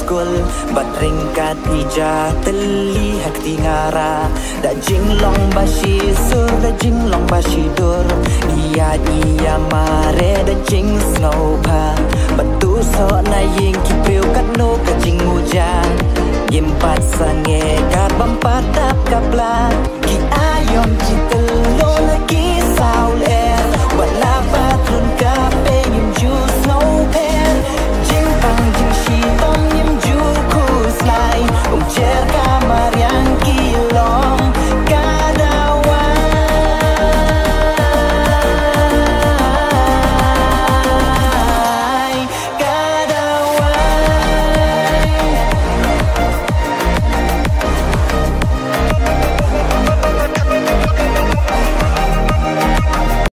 skul bat ringkat ija terlihat tingara da jinglong bashi sur da jinglong bashi dur ia mare da jing snow pa batu so na ying kipriu kat no ka jing hujan gimpat sange kat bampat tap kapla ki ayo